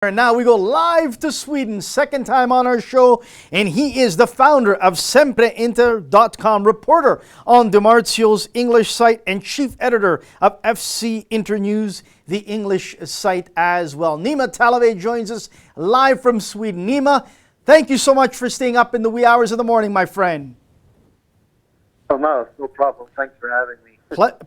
And now we go live to Sweden, second time on our show, and he is the founder of SempreInter.com, reporter on DiMarzio's English site, and chief editor of FC Internews, the English site as well. Nima Tavallaey joins us live from Sweden. Nima, thank you so much for staying up in the wee hours of the morning, my friend. Oh, no, no problem. Thanks for having me.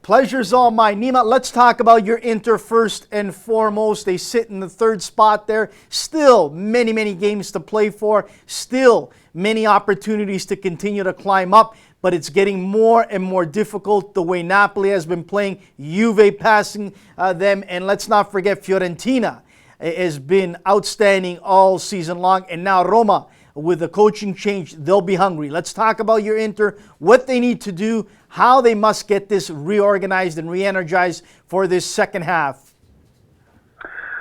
Pleasure's all mine. Nima, let's talk about your Inter first and foremost. They sit in the third spot there. Still many games to play for. Still many opportunities to continue to climb up. But it's getting more and more difficult the way Napoli has been playing. Juve passing them. And let's not forget Fiorentina has been outstanding all season long. And now Roma, with the coaching change, they'll be hungry. Let's talk about your Inter, what they need to do, how they must get this reorganized and re-energized for this second half.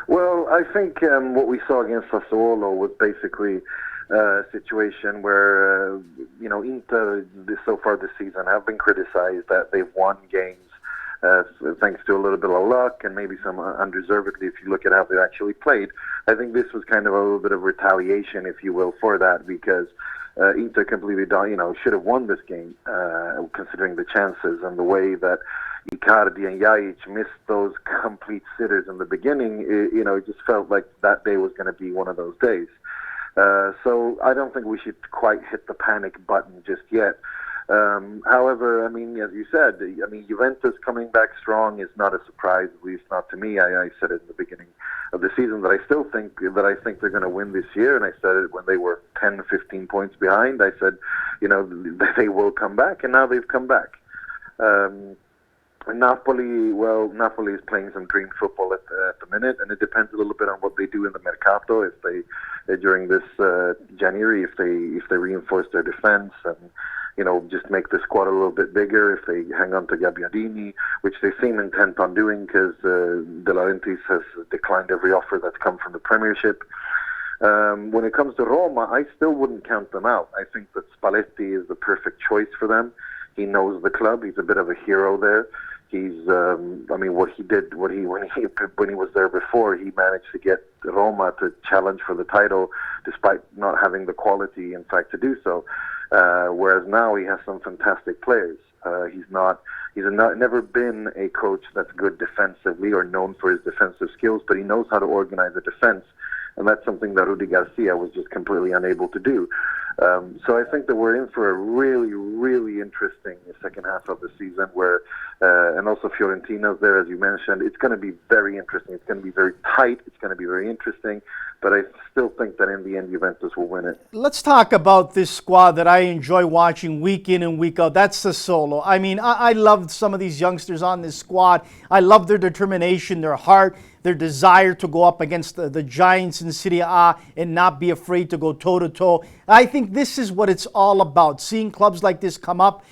Well, I think what we saw against Sassuolo was basically a situation where, Inter so far this season have been criticized that they've won games thanks to a little bit of luck and maybe some undeservedly if you look at how they actually played. I think this was kind of a little bit of retaliation, if you will, for that, because Inter completely, should have won this game, considering the chances and the way that Icardi and Ljajic missed those complete sitters in the beginning. It just felt like that day was going to be one of those days. So I don't think we should quite hit the panic button just yet. However, as you said, Juventus coming back strong is not a surprise, at least not to me. I said it in the beginning of the season that I think they're going to win this year, and I said it when they were 10, 15 points behind. I said, they will come back, and now they've come back. Napoli is playing some dream football at the minute, and it depends a little bit on what they do in the Mercato. If they during this January, if they reinforce their defense and just make the squad a little bit bigger, if they hang on to Gabbiadini, which they seem intent on doing because De Laurentiis has declined every offer that's come from the Premiership. When it comes to Roma, I still wouldn't count them out. I think that Spalletti is the perfect choice for them. He knows the club. He's a bit of a hero there. He's, what he did, when he was there before, he managed to get Roma to challenge for the title, despite not having the quality, in fact, to do so. Whereas now he has some fantastic players. He's never been a coach that's good defensively or known for his defensive skills, but he knows how to organize a defense, and that's something that Rudy Garcia was just completely unable to do. So I think that we're in for a really interesting second half of the season where, and also Fiorentina's there, as you mentioned. It's going to be very interesting. It's going to be very tight. It's going to be very interesting. But I still think that in the end, Juventus will win it. Let's talk about this squad that I enjoy watching week in and week out. That's Sassuolo. I love some of these youngsters on this squad. I love their determination, their heart, their desire to go up against the giants in Serie A and not be afraid to go toe-to-toe. I think this is what it's all about, seeing clubs like this come up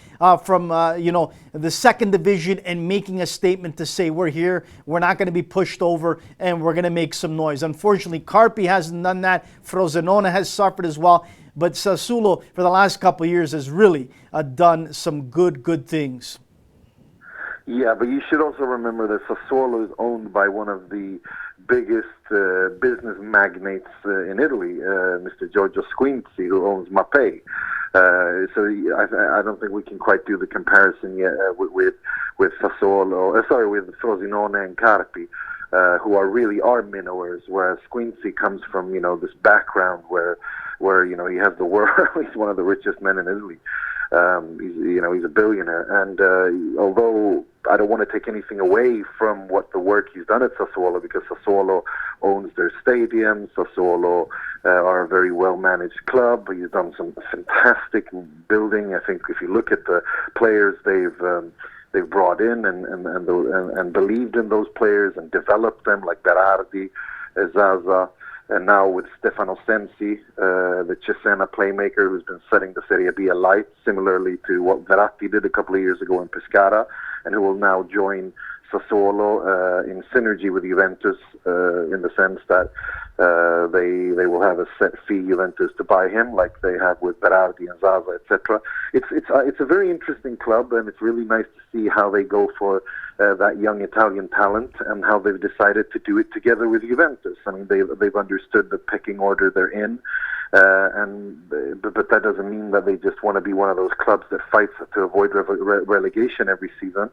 from the second division and making a statement to say we're here, we're not going to be pushed over, and we're going to make some noise. Unfortunately, Carpi hasn't done that. Frosinone has suffered as well. But Sassuolo, for the last couple of years, has really done some good things. Yeah, but you should also remember that Sassuolo is owned by one of the biggest business magnates in Italy, Mr. Giorgio Squinzi, who owns Mapei. So I don't think we can quite do the comparison yet with Sassuolo. With Frosinone and Carpi, who are minnowers, whereas Squinzi comes from this background where he has the world. He's one of the richest men in Italy. He's a billionaire, and although I don't want to take anything away from what the work he's done at Sassuolo, because Sassuolo owns their stadium. Sassuolo are a very well-managed club. He's done some fantastic building. I think if you look at the players they've brought in and believed in those players and developed them, like Berardi, Zaza. And now with Stefano Sensi, the Cesena playmaker who's been setting the Serie B alight, similarly to what Verratti did a couple of years ago in Pescara, and who will now join Sassuolo in synergy with Juventus in the sense that they will have a set fee, Juventus, to buy him, like they have with Berardi and Zaza, etc. It's a very interesting club, and it's really nice to see how they go for that young Italian talent, and how they've decided to do it together with Juventus. I mean, they've understood the pecking order they're in, but that doesn't mean that they just want to be one of those clubs that fights to avoid relegation every season.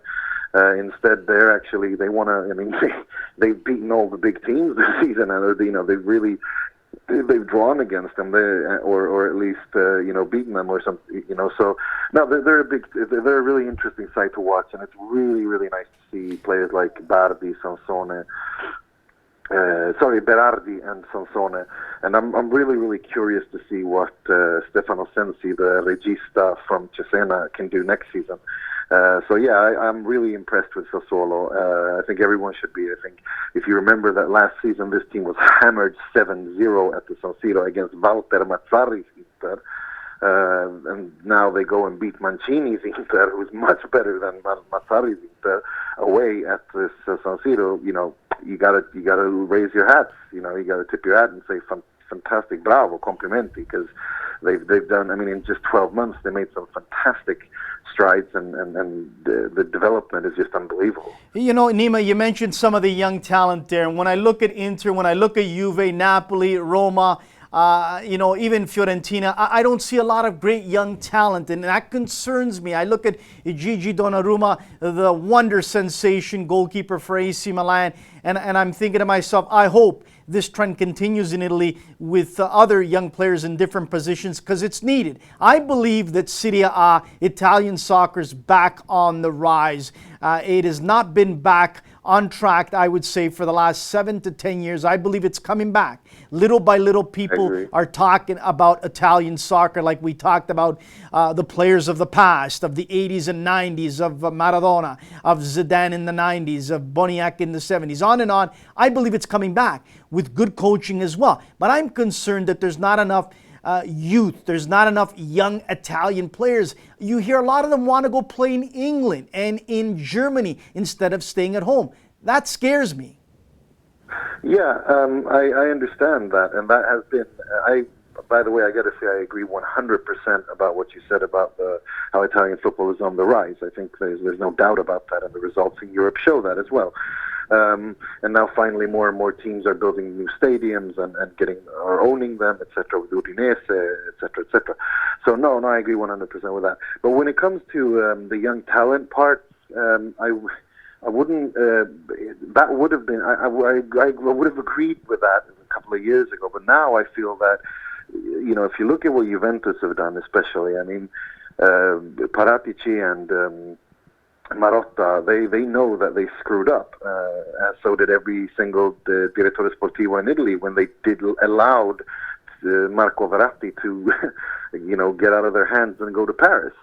Instead, they want to. I mean, they've beaten all the big teams this season, and they've drawn against them, or at least beaten them or something. So no, they're a really interesting side to watch, and it's really, really nice to see players like Berardi and Sansone, and I'm really, really curious to see what Stefano Sensi, the regista from Cesena, can do next season. I'm really impressed with Sassuolo. I think everyone should be. I think if you remember that last season, this team was hammered 7-0 at the San Siro against Walter Mazzarri's Inter. And now they go and beat Mancini's Inter, who's much better than Mazzarri's Inter, away at this San Siro. You gotta raise your hats. You gotta tip your hat and say fantastic, bravo, complimenti, because they've done. I mean, in just 12 months, they made some fantastic strides, and the development is just unbelievable. Nima, you mentioned some of the young talent there, and when I look at Inter, when I look at Juve, Napoli, Roma, even Fiorentina, I don't see a lot of great young talent, and that concerns me. I look at Gigi Donnarumma, the wonder sensation goalkeeper for AC Milan, and I'm thinking to myself, I hope this trend continues in Italy with other young players in different positions, because it's needed. I believe that Serie A, Italian soccer, is back on the rise. It has not been back on track, I would say, for the last 7 to 10 years. I believe it's coming back. Little by little, people are talking about Italian soccer, like we talked about the players of the past, of the 80s and 90s, of Maradona, of Zidane in the 90s, of Boniek in the 70s, on and on. I believe it's coming back with good coaching as well. But I'm concerned that there's not enough youth. There's not enough young Italian players. You hear a lot of them want to go play in England and in Germany instead of staying at home. That scares me. Yeah, I understand that, and that has been. By the way, I got to say I agree 100% about what you said about how Italian football is on the rise. I think there's no doubt about that, and the results in Europe show that as well. And now finally more and more teams are building new stadiums and owning them, etc., with Udinese, etc., etc. So no, I agree 100% with that. But when it comes to the young talent part, I wouldn't. That would have been. I would have agreed with that a couple of years ago. But now I feel that, if you look at what Juventus have done, especially, I mean, Paratici and Marotta, they know that they screwed up, as so did every single direttore sportivo in Italy when they allowed Marco Verratti to, get out of their hands and go to Paris.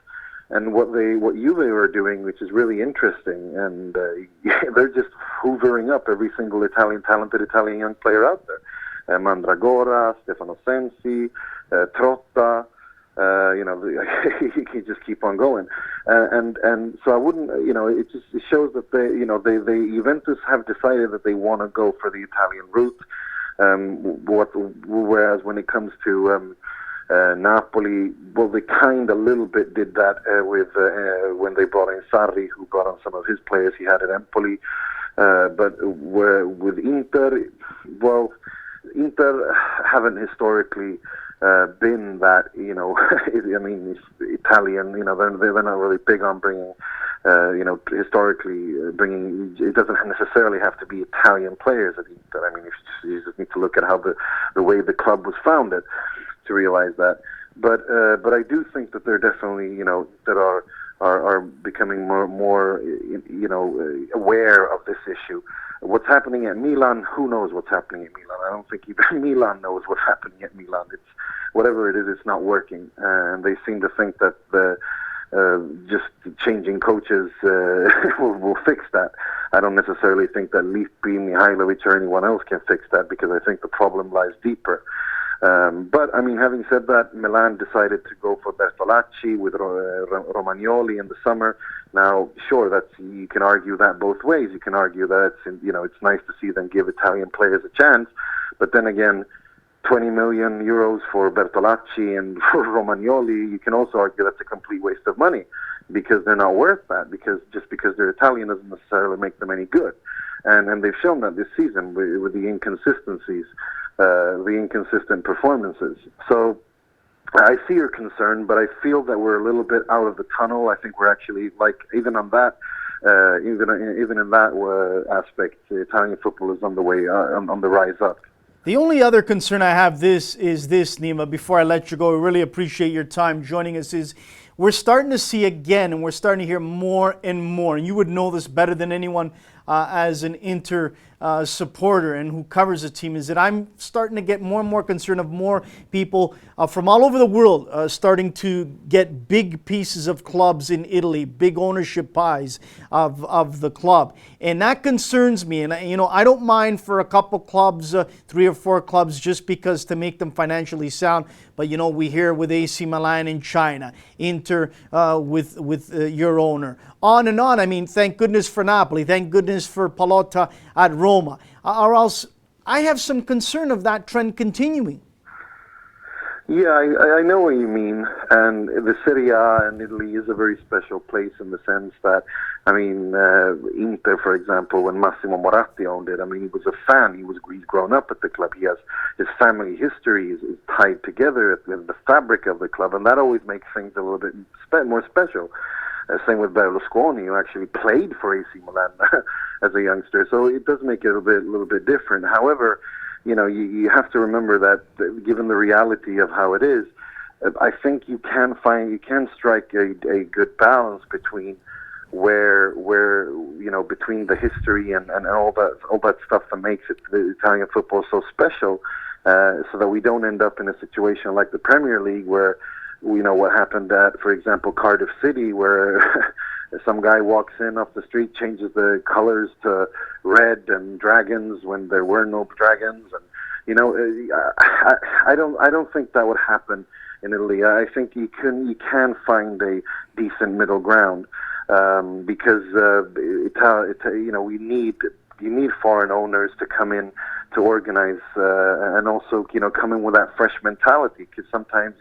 And what Juve are doing, which is really interesting, and they're just hoovering up every single talented Italian young player out there. Mandragora, Stefano Sensi, Trotta. You can just keep on going, and so I wouldn't. It shows that they Juventus have decided that they want to go for the Italian route. Whereas when it comes to Napoli, well, they kind of little bit did that with when they brought in Sarri, who brought on some of his players he had at Empoli. But with Inter, well, Inter haven't historically been that, I mean, it's Italian, they're not really big on bringing, historically bringing, it doesn't necessarily have to be Italian players at Inter. I mean, you just need to look at how the way the club was founded to realize that. But I do think that they're definitely, that are becoming more aware of this issue. What's happening at Milan, who knows what's happening at Milan? I don't think even Milan knows what's happening at Milan. It's whatever it is, it's not working. And they seem to think that just changing coaches will fix that. I don't necessarily think that Lippi, Mihailovic, or anyone else can fix that, because I think the problem lies deeper. But, I mean, having said that, Milan decided to go for Bertolacci with Romagnoli in the summer. Now, sure, you can argue that both ways. You can argue that it's nice to see them give Italian players a chance. But then again, 20 million euros for Bertolacci and for Romagnoli, you can also argue that's a complete waste of money. because they're not worth that. Because just because they're Italian doesn't necessarily make them any good, and they've shown that this season with the inconsistencies, the inconsistent performances. So I see your concern, but I feel that we're a little bit out of the tunnel. I think we're actually, like, even on that, even in that aspect, Italian football is on the way, on the rise up. The only other concern I have is this, Nima, before I let you go. I really appreciate your time joining us, is we're starting to see again, and we're starting to hear more and more, and you would know this better than anyone as an Inter supporter and who covers the team, is that I'm starting to get more and more concerned of more people from all over the world starting to get big pieces of clubs in Italy, big ownership pies of the club. And that concerns me. And, I don't mind for a couple clubs, 3 or 4 clubs, just because to make them financially sound. But, we hear with AC Milan in China, Inter with your owner, on and on. I mean, thank goodness for Napoli. Thank goodness for Pallotta at Roma. Or else I have some concern of that trend continuing. Yeah, I know what you mean. And the Serie A in Italy is a very special place in the sense that, Inter, for example, when Massimo Moratti owned it, he was a fan. He's grown up at the club. He has his family history is tied together in the fabric of the club, and that always makes things a little bit more special. Same with Berlusconi, who actually played for AC Milan as a youngster. So it does make it a little bit different. However, you have to remember that given the reality of how it is, I think you can strike a good balance between between the history and all that stuff that makes the Italian football so special, so that we don't end up in a situation like the Premier League where what happened at, for example, Cardiff City, where some guy walks in off the street, changes the colors to red and dragons when there were no dragons, and I don't think that would happen in Italy. I think you can find a decent middle ground, because you need foreign owners to come in to organize, and also come in with that fresh mentality, because sometimes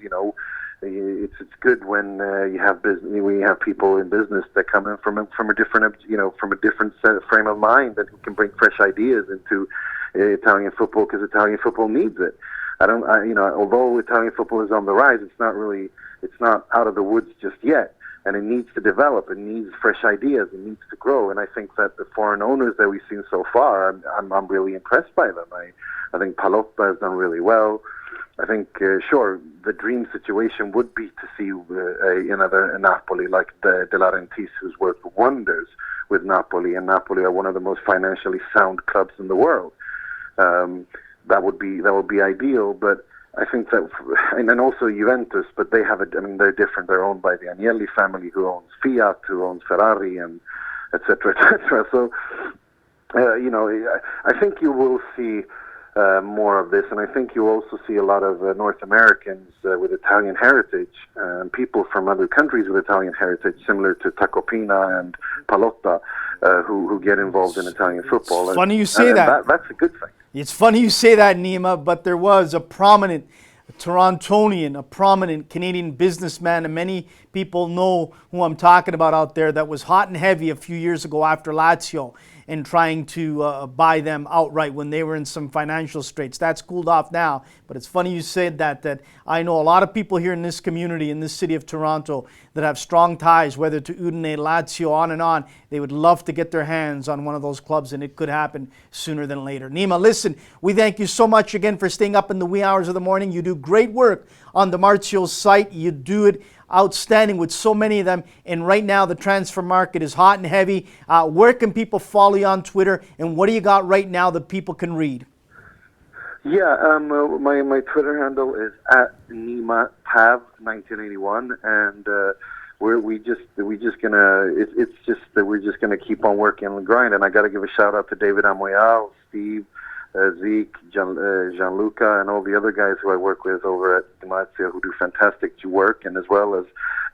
it's good when you have people in business that come in from a different frame of mind, and who can bring fresh ideas into Italian football, because Italian football needs it. Although Italian football is on the rise, it's not out of the woods just yet, and it needs to develop. It needs fresh ideas. It needs to grow. And I think that the foreign owners that we've seen so far, I'm really impressed by them. I think Pallotta has done really well. I think, sure, the dream situation would be to see another Napoli like De Laurentiis, who's worked wonders with Napoli, and Napoli are one of the most financially sound clubs in the world. That would be ideal, but I think that, and also Juventus, but they have they're different. They're owned by the Agnelli family, who owns Fiat, who owns Ferrari, and et cetera, et cetera. So, I think you will see more of this, and I think you also see a lot of North Americans with Italian heritage, and people from other countries with Italian heritage, similar to Tacopina and Pallotta, who get involved in Italian football. It's funny you say that. That's a good thing. It's funny you say that, Nima, but there was a prominent Torontonian, a prominent Canadian businessman, and many people know who I'm talking about out there, that was hot and heavy a few years ago after Lazio and trying to buy them outright when they were in some financial straits. That's cooled off now, but it's funny you said that I know a lot of people here in this community, in this city of Toronto, that have strong ties, whether to Udine, Lazio, on and on. They would love to get their hands on one of those clubs, and it could happen sooner than later. Nima, listen, we thank you so much again for staying up in the wee hours of the morning. You do great work on the Marzio's site. You do it outstanding with so many of them, and right now the transfer market is hot and heavy. Where can people follow you on Twitter, and what do you got right now that people can read? Yeah, my Twitter handle is @NimaTav1981, and we're just gonna keep on working and grind. And I got to give a shout out to David Amoyal, Steve, Zeke, Gianluca, and all the other guys who I work with over at Marzio, who do fantastic work, and as well as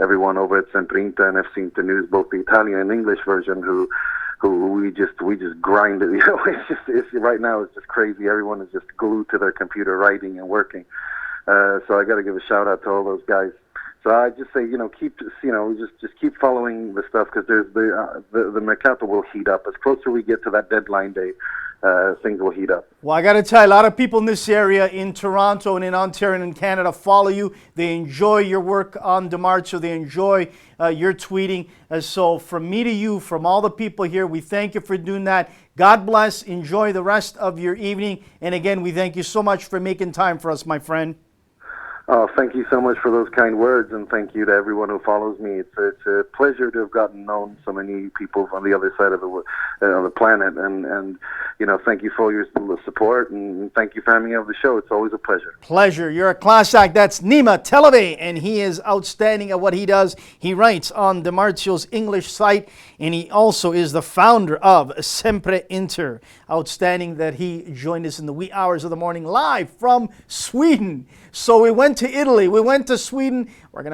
everyone over at Semprinta and FC Inter News, both the Italian and English version, who we just grind it. It's right now it's just crazy. Everyone is just glued to their computer, writing and working. So I got to give a shout out to all those guys. So I just say, just keep following the stuff, because there's the mercato will heat up as closer we get to that deadline day. Things will heat up. Well, I got to tell you, a lot of people in this area, in Toronto and in Ontario and in Canada, follow you. They enjoy your work on DiMarzio. They enjoy your tweeting. So from me to you, from all the people here, we thank you for doing that. God bless. Enjoy the rest of your evening. And again, we thank you so much for making time for us, my friend. Oh, thank you so much for those kind words, and thank you to everyone who follows me. It's a pleasure to have gotten known so many people on the other side of the planet, and thank you for all your support, and thank you for having me on the show. It's always a pleasure. Pleasure. You're a class act. That's Nima Tavallaey, and he is outstanding at what he does. He writes on DiMarzio's English site, and he also is the founder of Sempre Inter. Outstanding that he joined us in the wee hours of the morning live from Sweden. So we went to Italy, we went to Sweden. We're going to